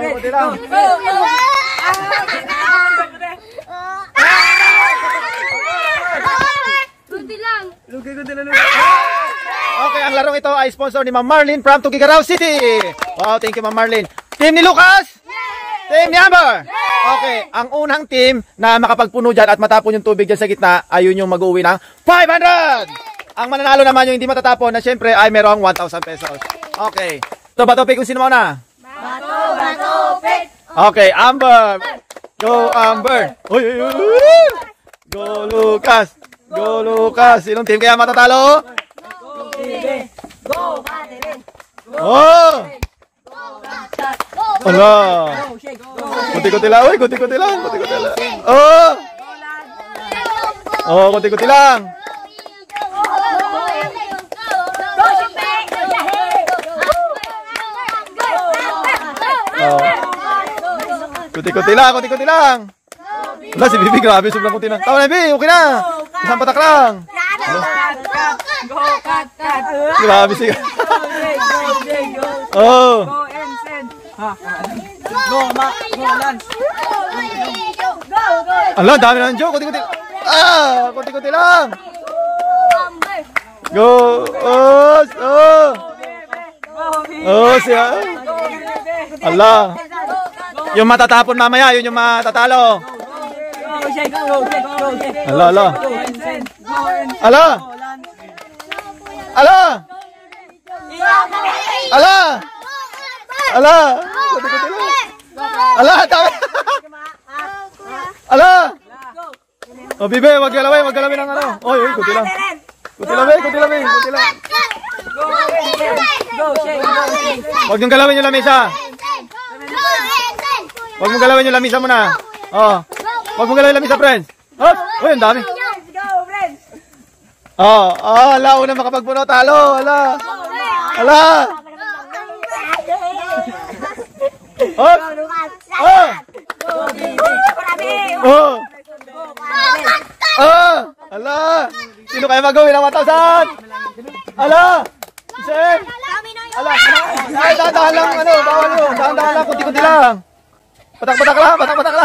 Kunti lang. Kunti lang. Okay, ang larong ito ay sponsor ni Ma'am Marlene from Tugigaraw City. Wow, thank you Ma'am Marlene. Team ni Lucas? Team ni Amber? Okay, ang unang team na makapagpuno dyan at matapon yung tubig dyan sa gitna, ayun yung mag-uwi ng 500! Ang mananalo naman yung hindi matatapon na syempre ay merong 1,000 pesos. Okay. So, bato pick kung sino mauna? Bato, pick. Okay, Amber. Go, Amber. Uy, uy, uy. Go, Lucas. Go, Lucas. Sinong team kaya matatalo? Go, Madeline. Oh! Ala! Kunti-kunti lang. Uy, kunti-kunti lang. Kunti-kunti lang. Oh! Oh, kunti-kunti lang. Oh. Kunti-kunti lang, kunti-kunti lang. Wala, si Bibi, grabe, sobrang kunti lang. Tama na, Bibi, okay na. Isang patak lang. Go, cut. Grabe siya. Go, Oh. Ensen. Go, Lance. Ala, dami na ng joke. Kunti-kunti. Ah, kunti-kunti lang. Go. Oh. Oh. Oh, siya. Ala. Yung matatapon mamaya, yun yung matatalo. Ala, ala. Ala. Ala. Ala. Ala. Kunti-kunti lang. Ala, dami. Ala. Oh, Bibi, wag galawin ng ano. Oy, kunti lang. Kunti lang. Wag niyong galawin yung lamesa. Wag mong galawin yung lamesa muna. Oh. Wag mong galawin yung lamesa, friends. Oh, uy, ang dami. Oh, ala, una makapagpuno, talo. Ala. Oh. Oh. Oh. Oh. Ala. Sino kaya magawin ang 1,000? Ala. Sir. Ala. Ay, dahan lang, bawal yun. Dahan lang, kunti-kunti lang. Patak-patak lang. Patak-patak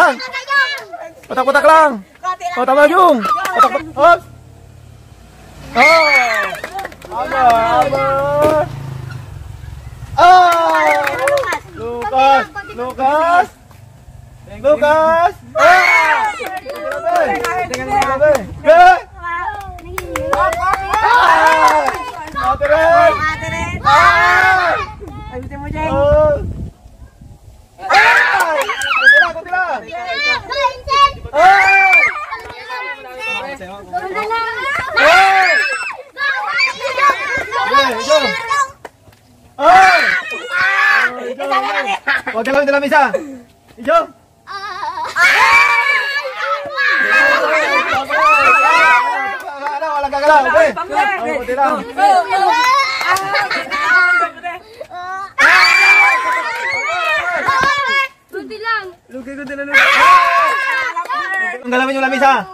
lang. Oh, tama yung. Patak-patak. Oh. Amber. Ah. Lucas. Huwag galawin dalam isa. Ijo. Walang gagalaw. Okay. Kunti lang. Kunti lang. Kunti lang. Ang galawin yung lamisa.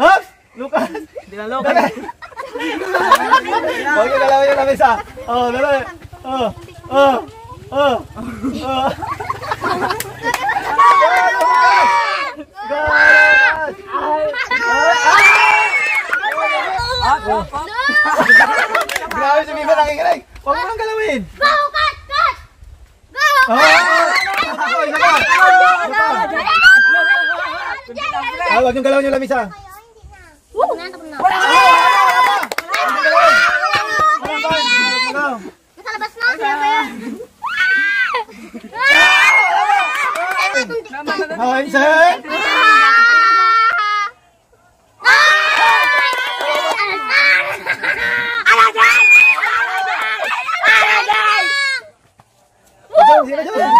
Ha? Lucas. Hindi na Lucas. Huwag yung galawin yung lamisa. Oh, dali. Oh. Grabe si Biba nakikinig. Huwag mo lang galawin. Go, cut. Go. Huwag yung galawin yung lamisa. Nasa labas na. Kaya ba yan? Ay, sir. Sino dyan?